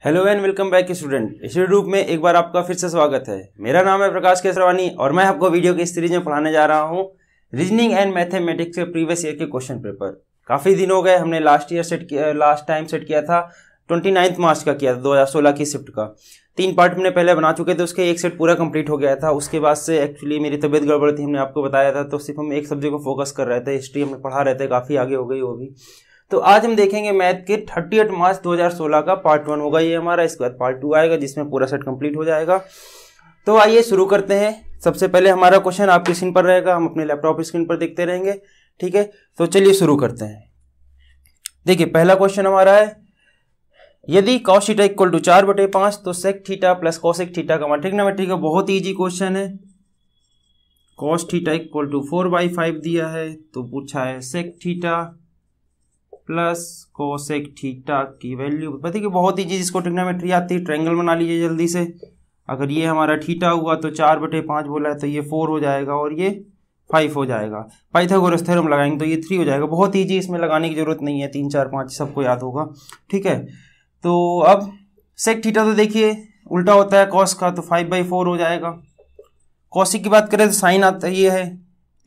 Hello and welcome back student. इस group में एक बार आपका फिर से स्वागत है। मेरा नाम है प्रकाश केसरवानी और मैं आपको वीडियो की इस सीरीज में पढ़ाने जा रहा हूँ रीजनिंग एंड मैथमेटिक्स के प्रीवियस ईयर के क्वेश्चन पेपर। काफ़ी दिन हो गए, हमने लास्ट टाइम सेट किया था 29 मार्च का किया था 2016 की शिफ्ट का। 3 पार्ट हमने पहले बना चुके थे, उसके एक सेट पूरा कंप्लीट हो गया था। उसके बाद से एक्चुअली मेरी तबीयत गड़बड़ थी, हमने आपको बताया था, तो सिर्फ हम एक सब्जेक्ट को फोकस कर रहे थे। हिस्ट्री हम पढ़ा रहे थे, काफ़ी आगे हो गई वो भी। तो आज हम देखेंगे मैथ के 38 मार्च 2016 का पार्ट 1 होगा ये हमारा। इसके बाद पार्ट 2 आएगा जिसमें पूरा सेट कंप्लीट हो जाएगा। तो आइए शुरू करते हैं। सबसे पहले हमारा क्वेश्चन आपकी स्क्रीन पर रहेगा, हम अपने लैपटॉप स्क्रीन पर देखते रहेंगे, ठीक है। तो चलिए शुरू करते हैं। देखिए पहला क्वेश्चन हमारा है, यदि cos थीटा इक्वल टू 4/5 तो sec theta plus cosec theta का ट्रिग्नोमेट्री का बहुत ईजी क्वेश्चन है। cos थीटा इक्वल टू 4/5 दिया है, तो पूछा है sec theta plus cosec theta की वैल्यू। पता है कि बहुत ईजी, जिसको ट्रिग्नोमेट्री आती है ट्रायंगल बना लीजिए जल्दी से। अगर ये हमारा थीटा हुआ तो 4/5 बोला है, तो ये 4 हो जाएगा और ये 5 हो जाएगा। पाइथागोरस थ्योरम लगाएंगे तो ये 3 हो जाएगा। बहुत ईजी, इसमें लगाने की जरूरत नहीं है, 3 4 5 सबको याद होगा, ठीक है। तो अब सेक थीटा तो देखिए उल्टा होता है कॉस का, तो 5/4 हो जाएगा। कॉसिक की बात करें तो साइन आता ये है,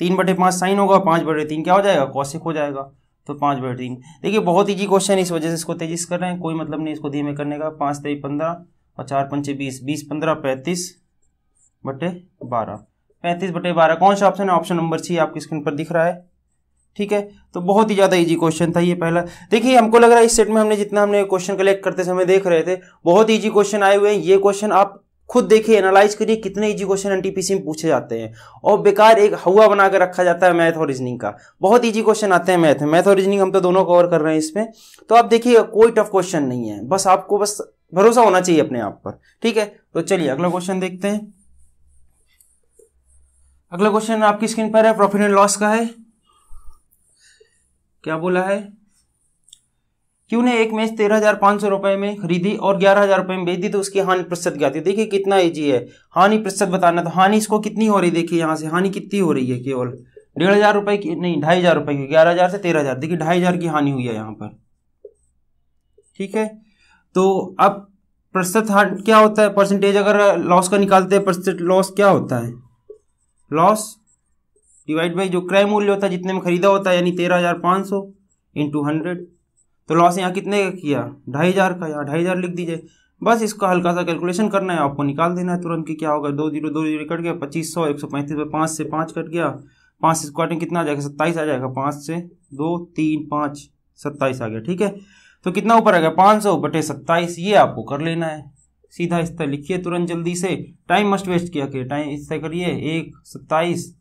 3/5 साइन होगा, 5/3 क्या हो जाएगा, कॉसिक हो जाएगा, तो 5/3। देखिए बहुत ईजी क्वेश्चन, इस वजह से इसको तेजी से कर रहे हैं, कोई मतलब नहीं इसको धीमे करने का। 5 3 15 और 4 5 20, 20 15 35/12, 35/12 कौन सा ऑप्शन है? ऑप्शन नंबर सी आपकी स्क्रीन पर दिख रहा है, ठीक है। तो बहुत ही ज़्यादा इजी क्वेश्चन था ये पहला। देखिए हमको लग रहा है इस सेट में हमने जितना हमने क्वेश्चन कलेक्ट करते समय देख रहे थे, बहुत ईजी क्वेश्चन आए हुए हैं। ये क्वेश्चन आप खुद देखिए, एनालाइज करिए कितने इजी क्वेश्चन एनटीपीसी में पूछे जाते हैं, और बेकार एक हवा बना कर रखा जाता है मैथ और रीजनिंग का। बहुत इजी क्वेश्चन आते हैं मैथ और रीजनिंग, हम तो दोनों कवर कर रहे हैं इसमें। तो आप देखिए कोई टफ क्वेश्चन नहीं है, बस आपको बस भरोसा होना चाहिए अपने आप पर, ठीक है। तो चलिए अगला क्वेश्चन देखते हैं। अगला क्वेश्चन आपकी स्क्रीन पर है, प्रॉफिट एंड लॉस का है। क्या बोला है, क्यू ने एक मेज 13,500 रुपए में खरीदी और 11,000 रुपए में बेच दी, तो उसकी हानि प्रतिशत क्या थी। देखिए कितना इजी है, हानि प्रतिशत बताना। तो हानि इसको कितनी हो रही, देखिए यहाँ से हानि कितनी हो रही है, केवल 1,500 रुपए की, नहीं 2,500 रुपए की, 11,000 से 13,000, देखिए 2,500 की हानि हुई है यहाँ पर, ठीक है। तो अब प्रतिशत क्या होता है, परसेंटेज अगर लॉस का निकालते हैं, प्रतिशत लॉस क्या होता है, लॉस डिवाइड बाई जो क्रय मूल्य होता है जितने में खरीदा होता है, यानी 13,500 इंटू 100। तो लॉस यहाँ कितने का किया, 2,500 का, यहाँ 2,500 लिख दीजिए। बस इसका हल्का सा कैलकुलेशन करना है, आपको निकाल देना है तुरंत कि क्या होगा। 2 0 2 0 कट गया, 2500, 135 5 से 5 कट गया, 5 से स्क्वायर में कितना आ जाएगा, 27 आ जाएगा। 5 से 2 3 5 27 आ गया, ठीक है। तो कितना ऊपर आ गया, 500/27, ये आपको कर लेना है। सीधा इस तरह लिखिए तुरंत जल्दी से, टाइम मस्ट वेस्ट किया कि टाइम इस तरह करिए। 1 27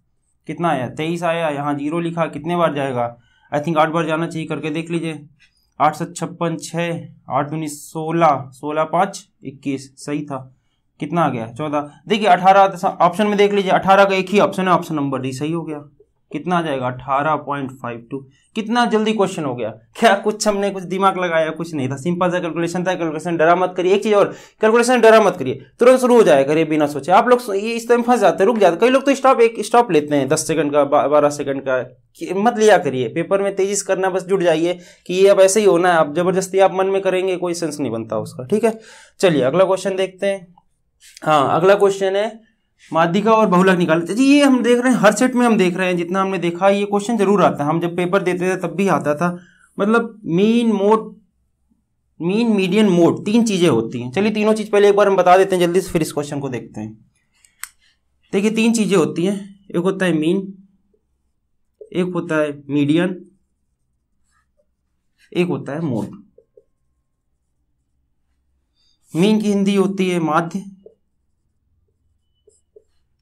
कितना आया, 23 आया, यहाँ 0 लिखा, कितने बार जाएगा, आई थिंक 8 बार जाना चाहिए, करके देख लीजिए। 8 7 56 6 8 19 16 16 5 21, सही था। कितना आ गया, 14। देखिए 18 ऑप्शन में देख लीजिए, 18 का एक ही ऑप्शन है, ऑप्शन नंबर डी, सही हो गया। कितना आ जाएगा, 18.52। कितना जल्दी क्वेश्चन हो गया, क्या कुछ हमने कुछ दिमाग लगाया, कुछ नहीं था, सिंपल सा कैलकुलेशन था। कैलकुलेशन डरा मत करिए, एक चीज और, कैलकुलेशन डरा मत करिए, तुरंत शुरू हो जाएगा करिए बिना सोचे। आप लोग ये इस टाइम फंस जाते हैं, रुक जाते, कई लोग तो स्टॉप लेते हैं 10 सेकंड का, 12 सेकंड का, मत लिया करिए। पेपर में तेजी से करना, बस जुड़ जाइए कि ये अब ऐसे ही होना है। आप जबरदस्ती आप मन में करेंगे, कोई सेंस नहीं बनता उसका, ठीक है। चलिए अगला क्वेश्चन देखते हैं। हाँ अगला क्वेश्चन है, माध्यिका और बहुलक निकालते जी। ये हम देख रहे हैं, हर सेट में हम देख रहे हैं, जितना हमने देखा ये क्वेश्चन जरूर आता है। हम जब पेपर देते थे तब भी आता था। मतलब मीन मीडियन मोड, 3 चीजें होती हैं। चलिए तीनों चीज पहले एक बार हम बता देते हैं जल्दी से, फिर इस क्वेश्चन को देखते हैं। देखिए 3 चीजें होती हैं, एक होता है मीन, एक होता है मीडियन, एक होता है मोड। मीन की हिंदी होती है माध्य,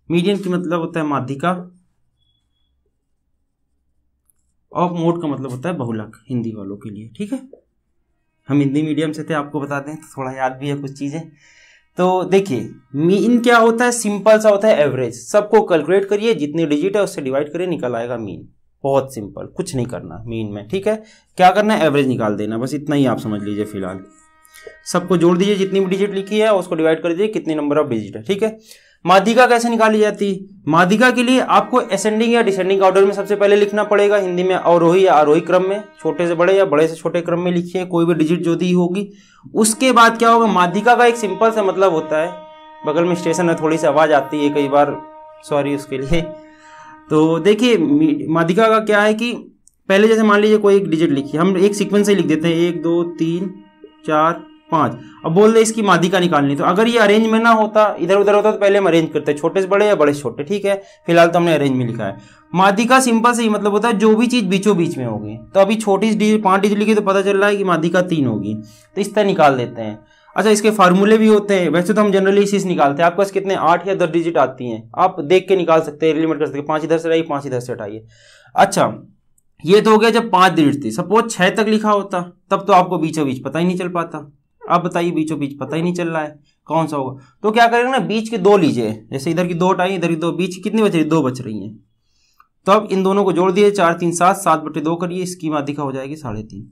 मीडियन की मतलब होता है माध्यिका, और मोड का मतलब होता है बहुलक, हिंदी वालों के लिए, ठीक है। हम हिंदी मीडियम से थे, आपको बता दें, तो थोड़ा याद भी है कुछ चीजें। तो देखिए मीन क्या होता है, सिंपल सा होता है एवरेज। सबको कैलकुलेट करिए, जितने डिजिट है उससे डिवाइड करिए, निकल आएगा मीन। बहुत सिंपल, कुछ नहीं करना मीन में, ठीक है। क्या करना है, एवरेज निकाल देना, बस इतना ही आप समझ लीजिए। फिलहाल सबको जोड़ दीजिए, जितनी भी डिजिट लिखी है उसको डिवाइड कर दीजिए, कितनी नंबर ऑफ डिजिट है, ठीक है। माध्यिका कैसे निकाली जाती है? माध्यिका के लिए आपको असेंडिंग या डिसेंडिंग ऑर्डर में सबसे पहले लिखना पड़ेगा, हिंदी में अवरोही या आरोही क्रम में, छोटे से बड़े या बड़े से छोटे क्रम में लिखिए, कोई भी डिजिट जो दी होगी। उसके बाद क्या होगा, माध्यिका का एक सिंपल सा मतलब होता है, बगल में स्टेशन में थोड़ी सी आवाज आती है कई बार, सॉरी उसके लिए। तो देखिए माध्यिका का क्या है कि पहले जैसे मान लीजिए कोई एक डिजिट लिखिए, हम एक सीक्वेंस से लिख देते हैं 1 2 3 4 5, अब बोल रहे इसकी माध्यिका निकालनी। तो अगर ये अरेंज में ना होता, इधर उधर होता, तो पहले हम अरेंज करते हैं छोटे से बड़े या बड़े से छोटे, ठीक है। फिलहाल तो हमने अरेंज में लिखा है। माध्यिका सिंपल से ही मतलब होता है जो भी चीज बीचों बीच में होगी। तो अभी छोटी डिजिट 5 डिजिट लिखी तो पता चल रहा है कि माध्यिका 3 होगी, तो इस तरह निकाल देते हैं। अच्छा, इसके फार्मूले भी होते हैं, वैसे तो हम जनरली इसी से निकालते हैं। आपके पास कितने 8 या 10 डिजिट आती हैं, आप देख के निकाल सकते हैं, लिमिट कर सकते हैं, 5 इधर से हटाइए 5 इधर से हटाइए। अच्छा, ये तो हो गया जब 5 डिजिट थी। सपोज 6 तक लिखा होता तब तो आपको बीचों बीच पता ही नहीं चल पाता। आप बताइए बीचों बीच पता ही नहीं चल रहा है कौन सा होगा, तो क्या करेंगे ना, बीच के 2 लीजिए, जैसे इधर की 2 हटाई, इधर की 2, बीच की कितनी बच रही, 2 बच रही हैं। तो अब इन दोनों को जोड़ दिए, 4 3 7, 7/2 करिए, इसकी माध्यिका हो जाएगी 3.5।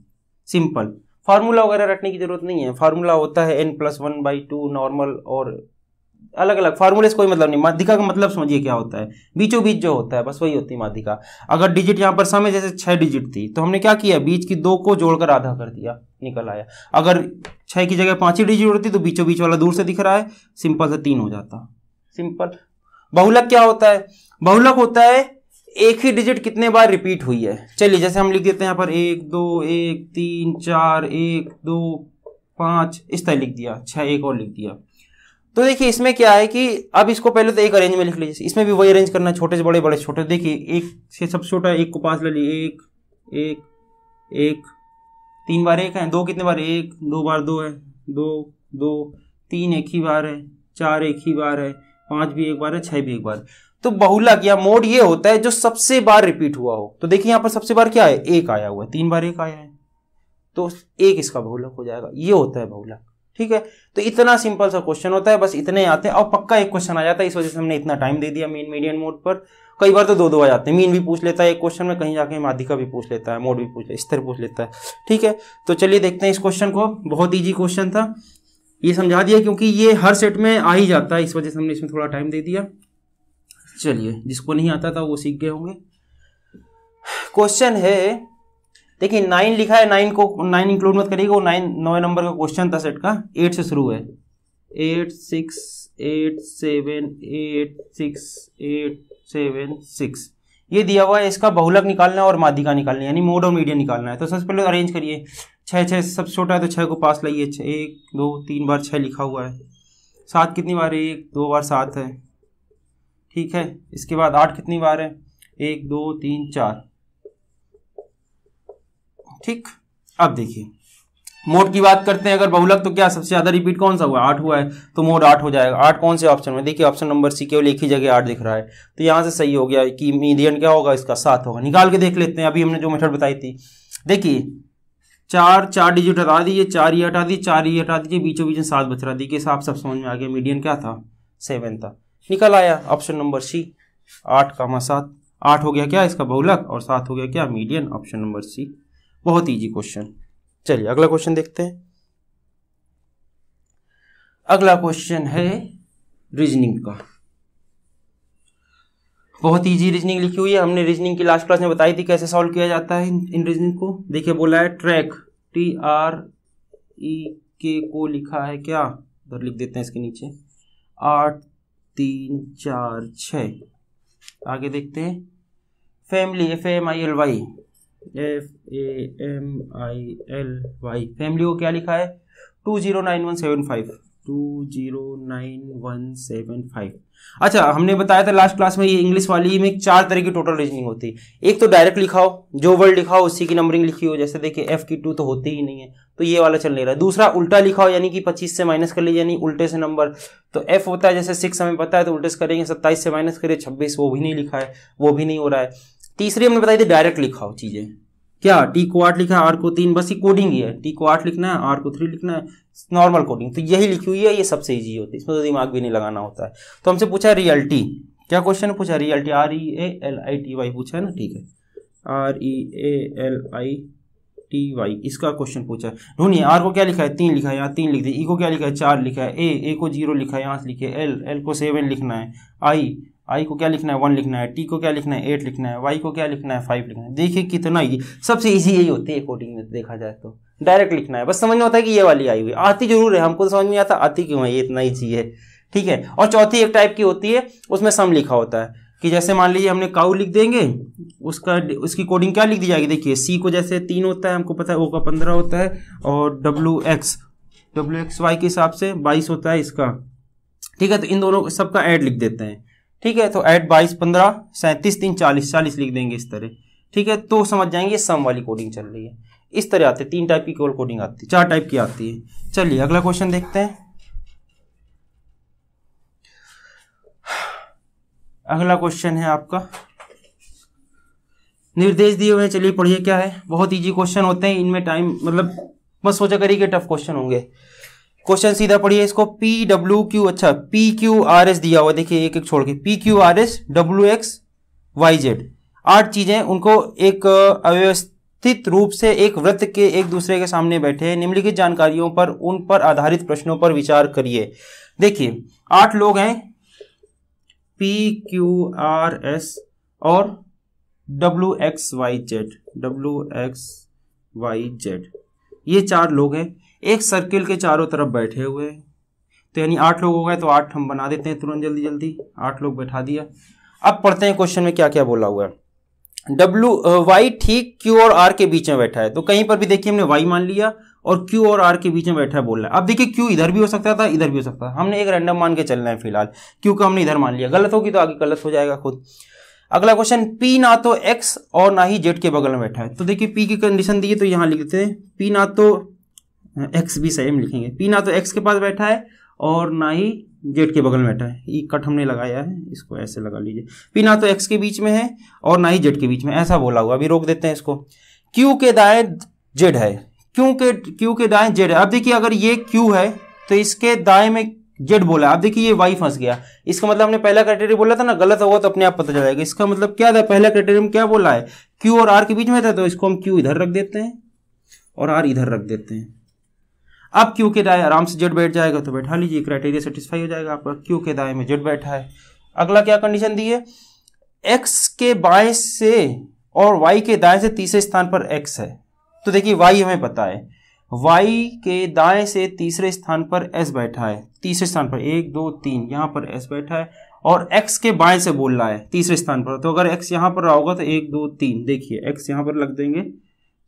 सिंपल, फार्मूला वगैरह रटने की जरूरत नहीं है। फार्मूला होता है n+1/2 नॉर्मल, और अलग अलग फार्मूले से कोई मतलब नहीं। माध्यिका का मतलब समझिए क्या होता है, बीचों बीच जो होता है, बस वही होती है माध्यिका। अगर डिजिट यहाँ पर सम है, जैसे 6 डिजिट थी, तो हमने क्या किया, बीच की 2 को जोड़कर आधा कर दिया, निकल आया। अगर 6 की जगह 5 ही डिजिट होती तो बीचों बीच वाला दूर से दिख रहा है, सिंपल से 3 हो जाता, सिंपल। बहुलक क्या होता है, बहुलक होता है एक ही डिजिट कितने बार रिपीट हुई है। चलिए जैसे हम लिख देते हैं यहाँ पर 1 2 1 3 4 1 2 5, इस तरह लिख दिया, 6 एक और लिख दिया। तो देखिए इसमें क्या है कि अब इसको पहले तो एक अरेंज में लिख लीजिए, इसमें भी वही अरेंज करना है, छोटे से बड़े बड़े से छोटे। देखिए एक से सबसे छोटा, एक को पास ले लीजिए, 1 1 1, 3 बार 1 है, 2 कितने बार, 1 2 बार 2 है, 2 2, 3 एक ही बार है, 4 एक ही बार है, 5 भी एक बार है, 6 भी एक बार। तो बहुलक या मोड ये होता है जो सबसे बार रिपीट हुआ हो। तो देखिए यहाँ पर सबसे बार क्या है, 1 आया हुआ है, 3 बार 1 आया है, तो 1 इसका बहुलक हो जाएगा, ये होता है बहुलक, ठीक है। तो इतना सिंपल सा क्वेश्चन होता है, बस इतने आते हैं और पक्का एक क्वेश्चन आ जाता है। इस वजह से हमने इतना टाइम दे दिया मीन मीडियन मोड पर। कई बार तो 2 आ जाते हैं, मीन भी पूछ लेता है एक क्वेश्चन में, कहीं जाके माध्यिका भी पूछ लेता है, मोड भी पूछ लेता है, इस तरह पूछ लेता है, ठीक है। तो चलिए देखते हैं इस क्वेश्चन को, बहुत ईजी क्वेश्चन था, ये समझा दिया क्योंकि ये हर सेट में आ ही जाता है, इस वजह से हमने इसमें थोड़ा टाइम दे दिया। चलिए जिसको नहीं आता था वो सीख गए होंगे। क्वेश्चन है, देखिए 9 लिखा है, 9 को 9 इंक्लूड मत करिएगा, वो 9 नंबर का क्वेश्चन था सेट का, 8 से शुरू है, 8 6 8 7 8 6 8 7 6, ये दिया हुआ है। इसका बहुलक निकालना है और माध्यिका निकालनी है, यानी मोड और मीडियन निकालना है। तो सबसे पहले अरेंज करिए, 6 6 सबसे छोटा है तो 6 को पास लाइए, 1 2 3 बार 6 लिखा हुआ है, 7 कितनी बार, 1 2 बार 7 है, ठीक है। इसके बाद 8 कितनी बार है, 1 2 3 4, ठीक। अब देखिए मोड की बात करते हैं, अगर बहुलक तो क्या सबसे ज्यादा रिपीट कौन सा हुआ, 8 हुआ है, तो मोड 8 हो जाएगा। 8 कौन से ऑप्शन में, देखिए ऑप्शन नंबर सी, केवल एक ही जगह 8 दिख रहा है, तो यहां से सही हो गया कि मीडियन क्या होगा इसका, 7 होगा। निकाल के देख लेते हैं, अभी हमने जो मेथड बताई थी। देखिए 4 डिजिट हटा दीजिए, 4 ये हटा दीजिए, 4 ये हटा दीजिए, बीचों बीच 7 बच रहा, देखिए साफ सब समझ में आ गया, मीडियन क्या था, 7 था, निकल आया ऑप्शन नंबर सी, 8,7। 8 हो गया क्या इसका बहुलक और 7 हो गया क्या मीडियन, ऑप्शन नंबर सी। बहुत इजी क्वेश्चन। चलिए अगला क्वेश्चन देखते हैं। अगला क्वेश्चन है रीजनिंग का, बहुत इजी रीजनिंग लिखी हुई है, हमने रीजनिंग की लास्ट क्लास में बताई थी कैसे सॉल्व किया जाता है इन रीजनिंग को। देखिए बोला है ट्रैक, TREK को लिखा है क्या, उधर लिख देते हैं इसके नीचे, 8 3 4 6। आगे देखते हैं फैमिली, FAMILY, फैमिली को क्या लिखा है, 209175, 209175। अच्छा हमने बताया था लास्ट क्लास में, ये इंग्लिश वाली में 4 तरह की टोटल रीजनिंग होती है। एक तो डायरेक्ट लिखाओ, जो वर्ड लिखाओ उसी की नंबरिंग लिखी हो, जैसे देखिए F की 2 तो होती ही नहीं है, तो ये वाला चल नहीं रहा है। दूसरा उल्टा लिखाओ, यानी कि 25 से माइनस कर लीजिए, यानी उल्टे से नंबर। तो F होता है जैसे 6 हमें पता है, तो उल्टे से करेंगे, 27 से माइनस करिए 26, वो भी नहीं लिखा है, वो भी नहीं हो रहा है। तीसरी हमने बताई थी डायरेक्ट लिखाओ चीजें, क्या T को 8 लिखा है, R को 3, बस ये कोडिंग ही है, T को 8 लिखना है, R को 3 लिखना है, नॉर्मल कोडिंग। तो यही लिखी हुई है, ये सबसे इजी होती है, इसमें तो दिमाग भी नहीं लगाना होता है। तो हमसे पूछा है रियलिटी, क्या क्वेश्चन है पूछा, रियलिटी, REALITY पूछा है ना, ठीक है, REALITY टी वाई, इसका क्वेश्चन पूछा है। ढूंढिए आर को क्या लिखा है 3 लिखा है, यहाँ 3 लिख दिए। ई को क्या लिखा है 4 लिखा है। ए को 0 लिखा है, यहाँ से लिखिए। एल को 7 लिखना है। आई को क्या लिखना है 1 लिखना है। टी को क्या लिखना है 8 लिखना है। वाई को क्या लिखना है 5 लिखना है। देखिए कितना ईजी, सबसे ईजी यही होती है कोडिंग में देखा जाए तो, डायरेक्ट लिखना है, बस समझ में होता है कि ये वाली आई हुई। आती जरूर है, हमको समझ में आता आती क्यों है, ये इतना ईजी है, ठीक है। और चौथी एक टाइप की होती है, उसमें सम लिखा होता है कि जैसे मान लीजिए हमने काऊ लिख देंगे, उसकी कोडिंग क्या लिख दी जाएगी। देखिए सी को जैसे 3 होता है, हमको पता है, ओ का 15 होता है, और डब्ल्यू एक्स वाई के हिसाब से 22 होता है इसका, ठीक है। तो इन दोनों सबका ऐड लिख देते हैं, ठीक है। तो ऐड 22 15 37 3 40 लिख देंगे इस तरह, ठीक है। तो समझ जाएंगे सम वाली कोडिंग चल रही है। इस तरह आते हैं, 3 टाइप की केवल कोडिंग आती है, 4 टाइप की आती है। चलिए अगला क्वेश्चन देखते हैं। अगला क्वेश्चन है आपका, निर्देश दिए हुए हैं, चलिए पढ़िए क्या है। बहुत इजी क्वेश्चन होते हैं, इनमें टाइम मतलब मत सोचा करिए कि टफ क्वेश्चन होंगे। क्वेश्चन सीधा पढ़िए इसको। पी डब्ल्यू क्यू, अच्छा पी क्यू आर एस दिया हुआ, देखिए एक एक छोड़ के, P Q R S W X Y Z, 8 चीजें, उनको एक अव्यवस्थित रूप से एक वृत्त के एक दूसरे के सामने बैठे हैं। निम्नलिखित जानकारियों पर उन पर आधारित प्रश्नों पर विचार करिए। देखिए 8 लोग हैं, पी क्यू आर एस और डब्ल्यू एक्स वाई जेड, ये 4 लोग हैं, एक सर्किल के चारों तरफ बैठे हुए हैं। तो यानी 8 लोग हो गए, तो 8 हम बना देते हैं तुरंत जल्दी जल्दी, 8 लोग बैठा दिया। अब पढ़ते हैं क्वेश्चन में क्या क्या बोला हुआ है। वाई ठीक क्यू और आर के बीच में बैठा है। तो कहीं पर भी देखिए हमने वाई मान लिया और क्यू और आर के बीच में बैठा है बोल रहा है। अब देखिए क्यू इधर भी हो सकता था, इधर भी हो सकता था, हमने एक रैंडम मान के चलना है फिलहाल। क्यू को हमने इधर मान लिया, गलत होगी तो आगे गलत हो जाएगा खुद। अगला क्वेश्चन, पी ना तो एक्स और ना ही जेड के बगल में बैठा है। तो देखिए पी की कंडीशन दी है, तो यहां लिख देते हैं पी ना तो एक्स भी सेम लिखेंगे, पी ना तो एक्स के पास बैठा है और ना ही जेड के बगल में बैठा है। ये कट हमने लगाया है, इसको ऐसे लगा लीजिए। पी ना तो एक्स के बीच में है और ना ही जेड के बीच में, ऐसा बोला हुआ। अभी रोक देते हैं इसको। क्यू के दाएं जेड है, क्यू के दाएं जेड है। अब देखिए अगर ये क्यू है तो इसके दाएं में जेड बोला। अब देखिए ये वाई फंस गया, इसका मतलब हमने पहला क्राइटेरिया बोला था ना, गलत होगा तो अपने आप पता चल जाएगा। इसका मतलब क्या था, पहला क्राइटेरिया में क्या बोला है, क्यू और आर के बीच में था, तो इसको हम क्यू इधर रख देते हैं और आर इधर रख देते हैं। अब क्यू के दाएं आराम से जेड बैठ जाएगा, तो बैठा लीजिए, क्राइटेरिया सेटिस्फाई हो जाएगा आपका। क्यू के दाएं में जेड बैठा है। अगला क्या कंडीशन दी है, एक्स के बाएं से और वाई के दाएं से तीसरे स्थान पर एक्स है। तो देखिए वाई हमें पता है, वाई के दाएं से तीसरे स्थान पर एस बैठा है, तीसरे स्थान पर 1 2 3 यहां पर एस बैठा है, और एक्स के बाएं से बोल रहा है तीसरे स्थान पर। तो अगर एक्स यहां पर रहा होगा तो 1 2 3, देखिए एक्स यहां पर लग देंगे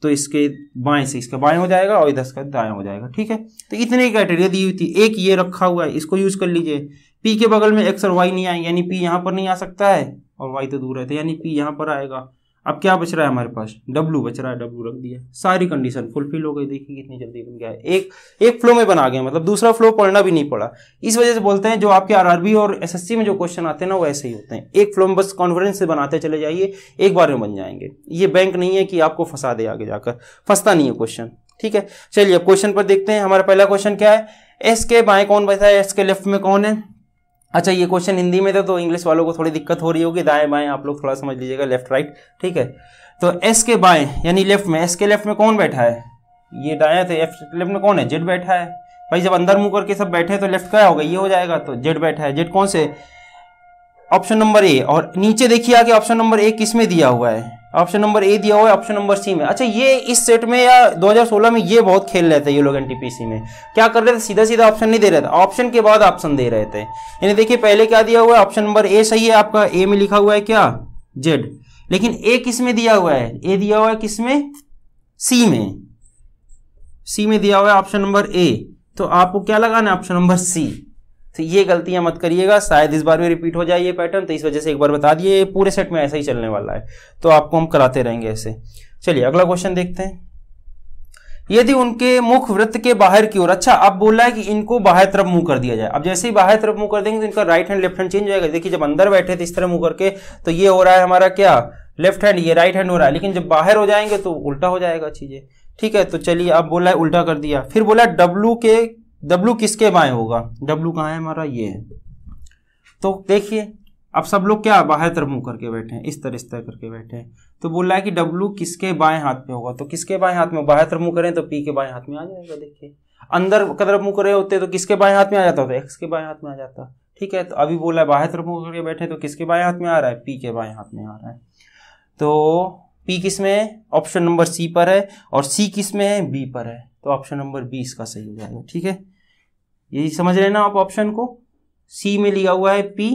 तो इसके बाएं से इसका बाएं हो जाएगा और इधर का दाएं हो जाएगा, ठीक है। तो इतने क्राइटेरिया दी हुई थी, एक ये रखा हुआ है, इसको यूज कर लीजिए। पी के बगल में एक्स और वाई नहीं आएंगे, यानी पी यहां पर नहीं आ सकता है और वाई तो दूर है, तो यानी पी यहां पर आएगा। अब क्या बच रहा है हमारे पास, डब्लू बच रहा है, डब्लू रख दिया। सारी कंडीशन फुलफिल हो गई, देखिए कितनी जल्दी बन गया है, एक फ्लो में बना गया, मतलब दूसरा फ्लो पढ़ना भी नहीं पड़ा। इस वजह से बोलते हैं जो आपके आरआरबी और एसएससी में जो क्वेश्चन आते हैं ना, वो ऐसे ही होते हैं, एक फ्लो में बस कॉन्फिडेंस से बनाते चले जाइए, एक बार में बन जाएंगे। ये बैंक नहीं है कि आपको फंसा दे, आगे जाकर फंसता नहीं है क्वेश्चन, ठीक है। चलिए अब क्वेश्चन पर देखते हैं। हमारा पहला क्वेश्चन क्या है, एस के बाएं कौन बैठा है, एस के लेफ्ट में कौन है। अच्छा ये क्वेश्चन हिंदी में था तो इंग्लिश वालों को थोड़ी दिक्कत हो रही होगी, दाएं बाएं आप लोग थोड़ा समझ लीजिएगा, लेफ्ट राइट, ठीक है। तो एस के बाएं यानी लेफ्ट में, एस के लेफ्ट में कौन बैठा है, ये दाएं, तो एफ लेफ्ट में कौन है, जेड बैठा है। भाई जब अंदर मुंह करके सब बैठे तो लेफ्ट क्या होगा, ये हो जाएगा, तो जेड बैठा है। जेड कौन से, ऑप्शन नंबर ए। और नीचे देखिए आगे ऑप्शन नंबर ए किस में दिया हुआ है, ऑप्शन नंबर ए दिया हुआ है ऑप्शन नंबर सी में। अच्छा ये इस सेट में या 2016 में ये बहुत खेल रहे थे ये लोग एनटीपीसी में, क्या कर रहे थे, सीधा सीधा ऑप्शन नहीं दे रहे थे, ऑप्शन के बाद ऑप्शन दे रहे थे। यानी देखिए पहले क्या दिया हुआ है, ऑप्शन नंबर ए सही है आपका, ए में लिखा हुआ है क्या, जेड, लेकिन ए किस में दिया हुआ है, ए दिया हुआ है किस में, सी में, सी में दिया हुआ है ऑप्शन नंबर ए, तो आपको क्या लगाना है, ऑप्शन नंबर सी। तो ये गलतियां मत करिएगा, शायद इस बार में रिपीट हो जाए ये पैटर्न, तो इस वजह से एक बार बता दिए, पूरे सेट में ऐसा ही चलने वाला है, तो आपको हम कराते रहेंगे ऐसे। चलिए अगला क्वेश्चन देखते हैं। यदि उनके मुख वृत्त के बाहर की ओर, अच्छा अब बोला है कि इनको बाहर तरफ मुंह कर दिया जाए। अब जैसे ही बाहर तरफ मुंह कर देंगे तो इनका right hand left hand change हो जाएगा। देखिए जब अंदर बैठे थे इस तरह मुंह करके तो ये हो रहा है हमारा क्या, लेफ्ट हैंड, ये राइट हैंड हो रहा है, लेकिन जब बाहर हो जाएंगे तो उल्टा हो जाएगा चीजें, ठीक है। तो चलिए अब बोला है उल्टा कर दिया। फिर बोला डब्लू किसके बाएं होगा, डब्लू कहाँ है हमारा, ये है। तो देखिए अब सब लोग क्या बाहर तरफ मुंह करके बैठे हैं, इस तरह करके बैठे हैं। तो बोल रहा है कि W किसके बाएं हाथ में होगा, तो किसके बाएं हाथ में, बाहर तरफ मुंह करें तो P के बाएं हाथ में आ जाएगा। देखिए अंदर की तरफ मुंह करे होते तो किसके बाएं हाथ में आ जाता, तो X के बाएं हाथ में आ जाता। ठीक है, तो अभी बोला है बाहर तरफ मुंह करके बैठे तो किसके बाएं हाथ में आ रहा है, P के बाएं हाथ में आ रहा है। तो P किस में है, ऑप्शन नंबर C पर है, और C किस में है, B पर है, तो ऑप्शन नंबर B इसका सही हो जाएगा। ठीक है, यही समझ रहे ना आप ऑप्शन को, C में लिया हुआ है P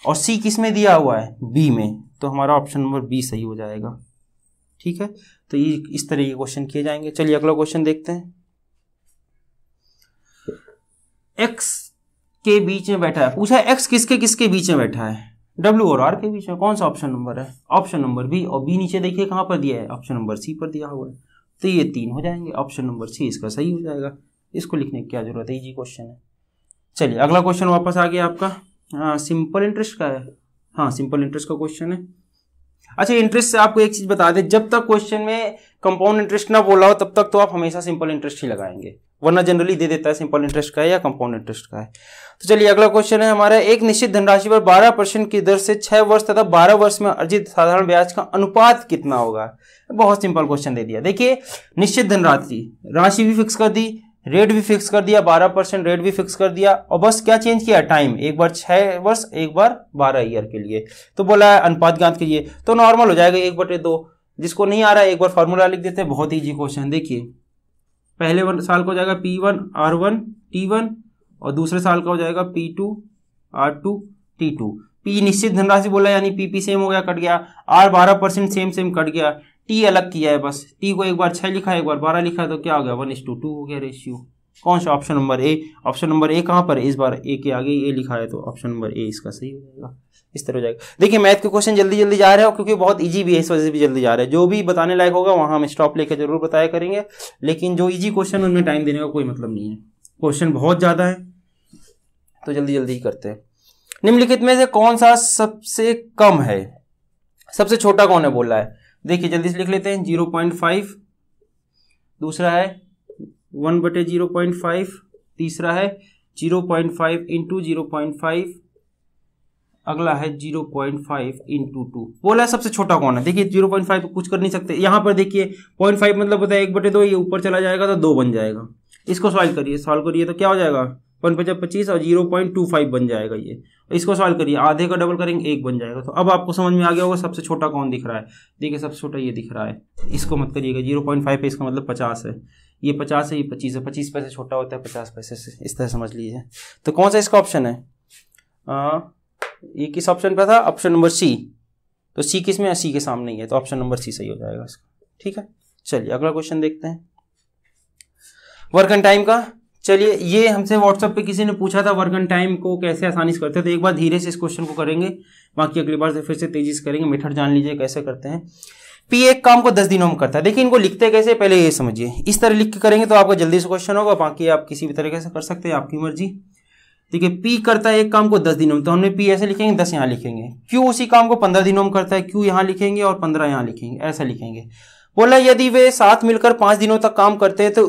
और C किस में दिया हुआ है, B में, तो हमारा ऑप्शन नंबर B सही हो जाएगा। ठीक है, तो ये इस तरह के क्वेश्चन किए जाएंगे। चलिए अगला क्वेश्चन देखते हैं। X के बीच में बैठा है, पूछा है X किसके किसके बीच में बैठा है, W और R के बीच में, कौन सा ऑप्शन नंबर है, ऑप्शन नंबर B, और B नीचे देखिए कहाँ पर दिया है, ऑप्शन नंबर C पर दिया हुआ है, तो ये 3 हो जाएंगे, ऑप्शन नंबर C इसका सही हो जाएगा। इसको लिखने की क्या जरूरत है, इजी क्वेश्चन है। चलिए अगला क्वेश्चन वापस आ गया आपका, सिंपल इंटरेस्ट का है। हाँ, सिंपल इंटरेस्ट का क्वेश्चन है। अच्छा, इंटरेस्ट से आपको एक चीज बता दें, जब तक क्वेश्चन में कंपाउंड इंटरेस्ट ना बोला हो तब तक तो आप हमेशा सिंपल इंटरेस्ट ही लगाएंगे, वरना जनरली दे देता है सिंपल इंटरेस्ट का है या कंपाउंड इंटरेस्ट का है। तो चलिए अगला क्वेश्चन है हमारा, एक निश्चित धनराशि पर 12% की दर से 6 वर्ष तथा 12 वर्ष में अर्जित साधारण ब्याज का अनुपात कितना होगा। बहुत सिंपल क्वेश्चन दे दिया। देखिए निश्चित राशि भी फिक्स कर दी, रेट भी फिक्स कर दिया, 12% रेट भी फिक्स कर दिया, और बस क्या चेंज किया, टाइम, एक बार 6 वर्ष एक बार 12 ईयर के लिए। तो बोला है अनुपात ज्ञात कीजिए, तो नॉर्मल हो जाएगा 1/2। जिसको नहीं आ रहा है एक बार फॉर्मूला लिख देते हैं, बहुत ईजी क्वेश्चन। देखिए पहले साल का हो जाएगा P1 R1 T1, और दूसरे साल का हो जाएगा P2 R2 T2। P निश्चित धनराशि बोला यानी PP सेम हो गया, कट गया, R 12% सेम कट गया, T अलग किया है, बस T को एक बार 6 लिखा है एक बार 12 लिखा है, तो क्या हो गया 1:2 हो गया रेशियो। कौन सा, option number A. Option number A कहाँ पर है, इस बार ए के आगे ए लिखा है, तो ऑप्शन नंबर ए इसका सही हो जाएगा। इस तरह हो जाएगा। देखिए मैथ के क्वेश्चन जल्दी जल्दी जा रहे हैं, क्योंकि बहुत इजी भी है इस वजह से भी जल्दी जा रहे हैं। जो भी बताने लायक होगा वहां हम स्टॉप लेकर जरूर बताया करेंगे, लेकिन जो इजी क्वेश्चन उनमें टाइम देने का कोई मतलब नहीं है, क्वेश्चन बहुत ज्यादा है तो जल्दी जल्दी ही करते हैं। निम्नलिखित में से कौन सा सबसे कम है, सबसे छोटा कौन है बोल रहा है। देखिए जल्दी से लिख लेते हैं, 0.5, दूसरा है 1/0.5, तीसरा है 0.5 इंटू 0.5, अगला है 0.5 इंटू 2। बोला है सबसे छोटा कौन है। देखिए 0.5 तो कुछ कर नहीं सकते, यहां पर देखिए 0.5 मतलब होता है 1/2, ये ऊपर चला जाएगा तो 2 बन जाएगा। इसको सॉल्व करिए तो क्या हो जाएगा 1/25 और 0.25 बन जाएगा ये। इसको सॉल्व करिए, आधे का डबल करेंगे 1 बन जाएगा। तो अब आपको समझ में आ गया होगा सबसे छोटा कौन दिख रहा है। देखिए सबसे छोटा ये दिख रहा है, इसको मत करिएगा, 0.5 पे इसका मतलब 50 है, ये 50 है, ये 25 है, 25 पैसे छोटा होता है 50 पैसे से, इस तरह समझ लीजिए। तो कौन सा इसका ऑप्शन है, ये किस ऑप्शन पे था, ऑप्शन नंबर सी। तो सी किस में है, सी के सामने ही है, तो ऑप्शन नंबर सी सही हो जाएगा इसका। ठीक है, चलिए अगला क्वेश्चन देखते हैं वर्क एंड टाइम का। चलिए ये हमसे व्हाट्सएप पे किसी ने पूछा था वर्क एंड टाइम को कैसे आसानी से करते हैं, तो एक बार धीरे से इस क्वेश्चन को करेंगे, बाकी अगली बार से फिर से तेजी से करेंगे। मेथड जान लीजिए कैसे करते हैं। पी एक काम को 10 दिनों में करता है। देखिए इनको लिखते कैसे, पहले ये समझिए। इस तरह लिख के करेंगे तो आपका जल्दी से क्वेश्चन होगा, बाकी आप किसी भी तरीके से कर सकते हैं, आपकी मर्जी। देखिए पी करता है एक काम को 10 दिनों में, तो हमने पी ऐसे लिखेंगे, 10 यहाँ लिखेंगे। क्यू उसी काम को 15 दिनों में करता है, क्यू यहाँ लिखेंगे और 15 यहाँ लिखेंगे, ऐसा लिखेंगे। बोला यदि वे साथ मिलकर 5 दिनों तक काम करते हैं तो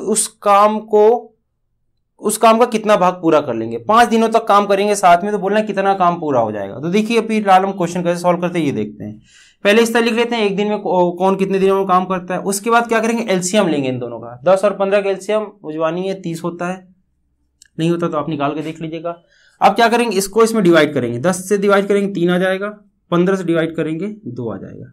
उस काम का कितना भाग पूरा कर लेंगे। 5 दिनों तक काम करेंगे साथ में, तो बोलना कितना काम पूरा हो जाएगा। तो देखिए अभी फिलहाल हम क्वेश्चन कैसे सॉल्व करते हैं ये देखते हैं। पहले इस तरह लिख लेते हैं, एक दिन में कौन कितने दिनों में काम करता है। उसके बाद क्या करेंगे, एलसीएम लेंगे इन दोनों का। 10 और 15 का एलसीएम उजवानी है, 30 होता है, नहीं होता तो आप निकाल के देख लीजिएगा। अब क्या करेंगे, इसको इसमें डिवाइड करेंगे, 10 से डिवाइड करेंगे 3 आ जाएगा, 15 से डिवाइड करेंगे 2 आ जाएगा।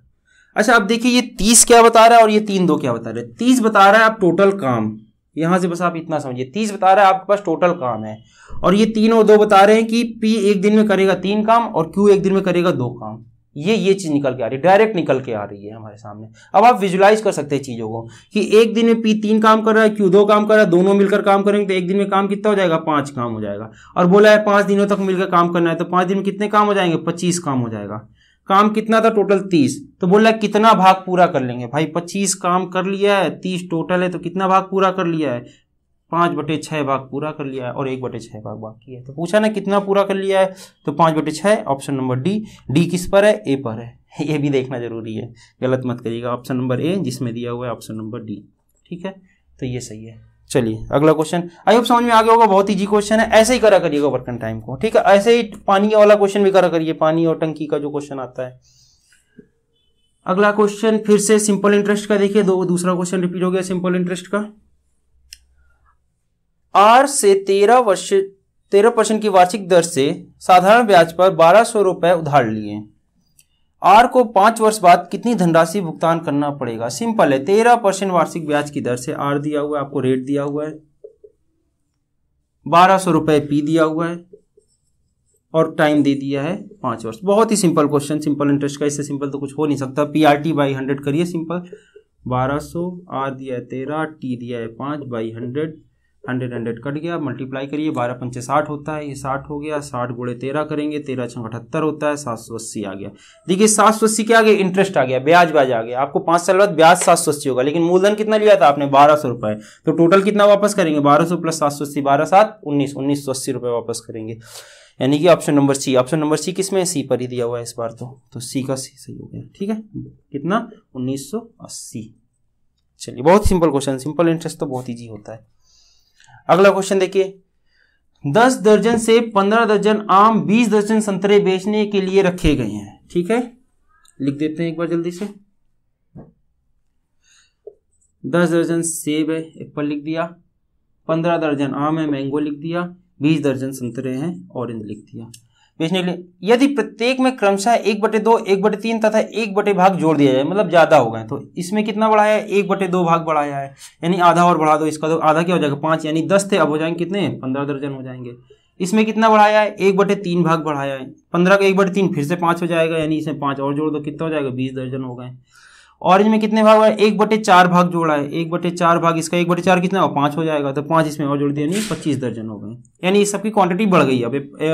अच्छा अब देखिए ये 30 क्या बता रहा है और ये 3 2 क्या बता रहा है। 30 बता रहा है आप टोटल काम, यहां से बस आप इतना समझिए, 30 बता रहा है आपके पास टोटल काम है, और ये 3 और 2 बता रहे हैं कि पी एक दिन में करेगा 3 काम और क्यू एक दिन में करेगा 2 काम। ये चीज निकल के आ रही है, डायरेक्ट निकल के आ रही है हमारे सामने। अब आप विजुलाइज कर सकते हैं चीजों को कि एक दिन में पी 3 काम कर रहा है, क्यू 2 काम कर रहा है, दोनों मिलकर काम करेंगे तो एक दिन में काम कितना हो जाएगा, 5 काम हो जाएगा। और बोला है 5 दिनों तक मिलकर काम करना है, तो 5 दिन में कितने काम हो जाएंगे, 25 काम हो जाएगा। काम कितना था टोटल 30, तो बोला है कितना भाग पूरा कर लेंगे। भाई 25 काम कर लिया है, 30 टोटल है, तो कितना भाग पूरा कर लिया है, 5/6 भाग पूरा कर लिया है और 1/6 भाग बाकी है। तो पूछा ना कितना पूरा कर लिया है, तो 5/6, ऑप्शन नंबर डी। डी किस पर है, ए पर है, ये भी देखना जरूरी है, गलत मत करिएगा। ऑप्शन नंबर ए जिसमें दिया हुआ है ऑप्शन नंबर डी। ठीक है, तो ये सही है। चलिए अगला क्वेश्चन, आई होप समझ में आ गया होगा, बहुत इजी क्वेश्चन है, ऐसे ही करा करिएगा वर्क एंड टाइम को, ठीक है। ऐसे ही पानी वाला क्वेश्चन भी करा करिए, पानी और टंकी का जो क्वेश्चन आता है। अगला क्वेश्चन फिर से सिंपल इंटरेस्ट का देखिए, दूसरा क्वेश्चन रिपीट हो गया सिंपल इंटरेस्ट का। आर से 13% की वार्षिक दर से साधारण ब्याज पर 1200 रुपए उधार लिए, आर को 5 वर्ष बाद कितनी धनराशि भुगतान करना पड़ेगा। सिंपल है, 13% वार्षिक ब्याज की दर से आर दिया हुआ है, आपको रेट दिया हुआ है, 1200 रुपए पी दिया हुआ है और टाइम दे दिया है 5 वर्ष। बहुत ही सिंपल क्वेश्चन, सिंपल इंटरेस्ट का, इससे सिंपल तो कुछ हो नहीं सकता। PRT बाई 100 करिए सिंपल, 1200, आर दिया है 13, टी दिया है 5 बाई 100, 100 कट गया, मल्टीप्लाई करिए, 12 पंचे 60 होता है, ये 60 हो गया, 60 गुणे 13 करेंगे, 13 छंग 78 होता है, 780 आ गया। देखिए 780 क्या आ गया, इंटरेस्ट आ गया, ब्याज आ गया। आपको 5 साल बाद ब्याज 780 होगा, लेकिन मूलधन कितना लिया था आपने, 1200 रुपए, तो टोटल कितना वापस करेंगे, 1200 प्लस 780, 12 7 19, 1980 रुपए वापस करेंगे। यानी कि option number C, option number C किसमें, सी पर ही दिया हुआ है इस बार, तो सी का सी सही हो गया, ठीक है। कितना, 1980। चलिए बहुत सिंपल क्वेश्चन, सिंपल इंटरेस्ट तो बहुत ईजी होता है। अगला क्वेश्चन देखिए, 10 दर्जन से 15 दर्जन आम, 20 दर्जन संतरे बेचने के लिए रखे गए हैं, ठीक है। लिख देते हैं एक बार जल्दी से, 10 दर्जन सेब है, एप्पल लिख दिया, 15 दर्जन आम है, मैंगो लिख दिया, 20 दर्जन संतरे हैं, ऑरेंज लिख दिया बेचने के लिए। यदि प्रत्येक में क्रमशः 1/2, 1/3 तथा 1 भाग जोड़ दिया जाए, मतलब ज्यादा हो गए, तो इसमें कितना बढ़ाया है, 1/2 भाग बढ़ाया है, यानी आधा और बढ़ा दो इसका, तो आधा क्या हो जाएगा 5, यानी 10 थे, अब हो जाएंगे कितने, 15 दर्जन हो जाएंगे। इसमें कितना बढ़ाया है, 1/3 भाग बढ़ाया है, 15 का 1/3 फिर से 5 हो जाएगा, यानी इसमें 5 और जोड़ दो, कितना हो जाएगा, 20 दर्जन हो गए। ऑरेंज में कितने भाग है, 1/4 भाग जोड़ा है, 1/4 भाग, इसका 1/4 कितना हो, 5 हो जाएगा, तो 5 इसमें और जोड़ दिया, यानी 25 दर्जन हो गए, यानी इस सबकी क्वांटिटी बढ़ गई। अब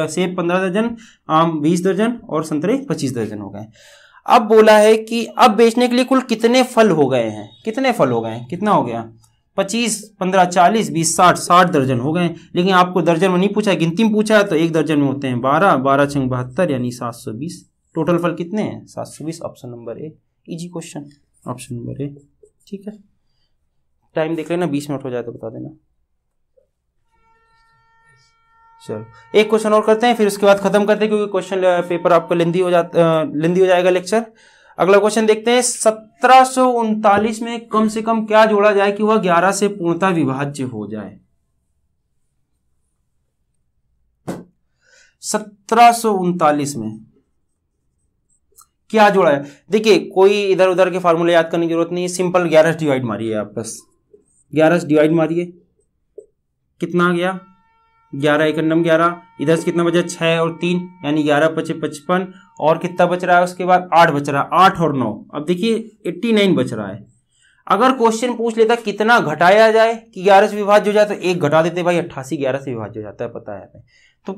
सेब 15 दर्जन, आम 20 दर्जन और संतरे 25 दर्जन हो गए। अब बोला है कि अब बेचने के लिए कुल कितने फल हो गए हैं, कितने फल हो गए हैं, कितना हो गया, 25, 15, 40, 20, 60 दर्जन हो गए। लेकिन आपको दर्जन में नहीं पूछा, गिनती में पूछा है, तो एक दर्जन में होते हैं 12, 12 छंग 72, यानी 720। टोटल फल कितने हैं, 720। Option number A, easy question, option number A, ठीक है। टाइम देख लेना, 20 मिनट हो जाए तो बता देना। चलो एक क्वेश्चन और करते हैं, फिर उसके बाद खत्म करते हैं, क्योंकि क्वेश्चन पेपर आपका लेंदी हो जाएगा लेक्चर। अगला क्वेश्चन देखते हैं, 1739 में कम से कम क्या जोड़ा जाए कि वह 11 से पूर्णतः विभाज्य हो जाए। 1739 में क्या जोड़ा है, देखिए कोई इधर उधर के फार्मूले याद करने की जरूरत नहीं है, सिंपल 11 डिवाइड मारिए आप, बस 11 डिवाइड मारिए, कितना आ गया, 11 एक 11, इधर से कितना बचा, 6 और 3, यानी 11 5 55, और कितना बच रहा है उसके बाद 8 बच रहा है, 8 और 9, अब देखिए 89 बच रहा है। अगर क्वेश्चन पूछ लेता कितना घटाया जाए कि 11 से विभाज्य हो जाए, तो 1 घटा देते भाई, 88 11 से विभाज्य हो जाता है, पता है हमें। तो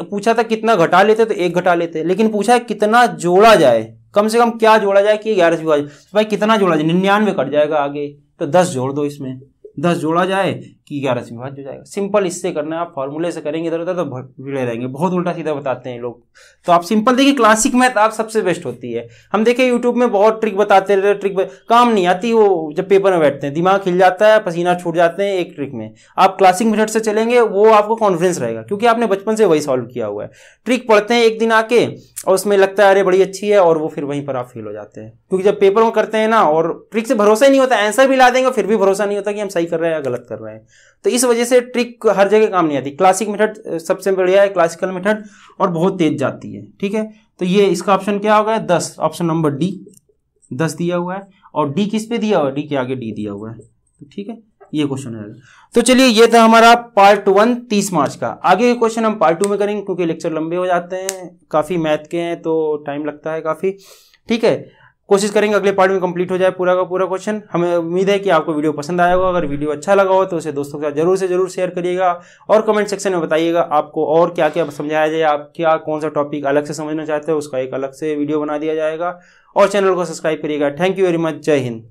पूछा था कितना घटा लेते, तो 1 घटा लेते, लेकिन पूछा है कितना जोड़ा जाए, कम से कम क्या जोड़ा जाए कि 11 से विभाज्य, तो भाई कितना जोड़ा जाए, 99 कट जाएगा आगे, तो 10 जोड़ दो इसमें, 10 जोड़ा जाए कि 11 से विभाज्य हो जाएगा। सिंपल इससे करना है, आप फॉर्मूले से करेंगे इधर उधर तो भिड़े रहेंगे, बहुत उल्टा सीधा बताते हैं लोग। तो आप सिंपल देखिए, क्लासिक मैथ आप सबसे बेस्ट होती है। हम देखे यूट्यूब में बहुत ट्रिक बताते रहते, ट्रिक काम नहीं आती, वो जब पेपर में बैठते हैं दिमाग हिल जाता है, पसीना छूट जाते हैं एक ट्रिक में। आप क्लासिक मेथड से चलेंगे, वो आपको कॉन्फिडेंस रहेगा, क्योंकि आपने बचपन से वही सॉल्व किया हुआ है। ट्रिक पढ़ते हैं एक दिन आके और उसमें लगता है अरे बड़ी अच्छी है, और वो फिर वहीं पर आप फेल हो जाते हैं, क्योंकि जब पेपर में करते हैं ना, और ट्रिक से भरोसा ही नहीं होता, आंसर भी ला देंगे फिर भी भरोसा नहीं होता कि हम सही कर रहे हैं या गलत कर रहे हैं। तो इस वजह से ट्रिक हर जगह काम नहीं आती। क्लासिक मेथड सबसे बढ़िया है, क्लासिकल मेथड, और बहुत तेज जाती है, ठीक है। तो ये इसका ऑप्शन क्या होगा, 10, ऑप्शन नंबर डी, 10 दिया हुआ है, और डी किस पे दिया हुआ है, डी के आगे डी दिया हुआ है, तो ठीक है, ये क्वेश्चन है। तो चलिए ये था हमारा पार्ट 1 30 मार्च का। आगे के क्वेश्चन हम पार्ट 2 में करेंगे, क्योंकि लेक्चर लंबे हो जाते हैं, काफी मैथ के हैं तो टाइम लगता है काफी, ठीक है। कोशिश करेंगे अगले पार्ट में कंप्लीट हो जाए पूरा का पूरा क्वेश्चन। हमें उम्मीद है कि आपको वीडियो पसंद आया होगा। अगर वीडियो अच्छा लगा हो तो उसे दोस्तों के साथ जरूर से जरूर शेयर करिएगा, और कमेंट सेक्शन में बताइएगा आपको और क्या क्या समझाया जाए, आप क्या कौन सा टॉपिक अलग से समझना चाहते हो, उसका एक अलग से वीडियो बना दिया जाएगा, और चैनल को सब्सक्राइब करिएगा। थैंक यू वेरी मच, जय हिंद।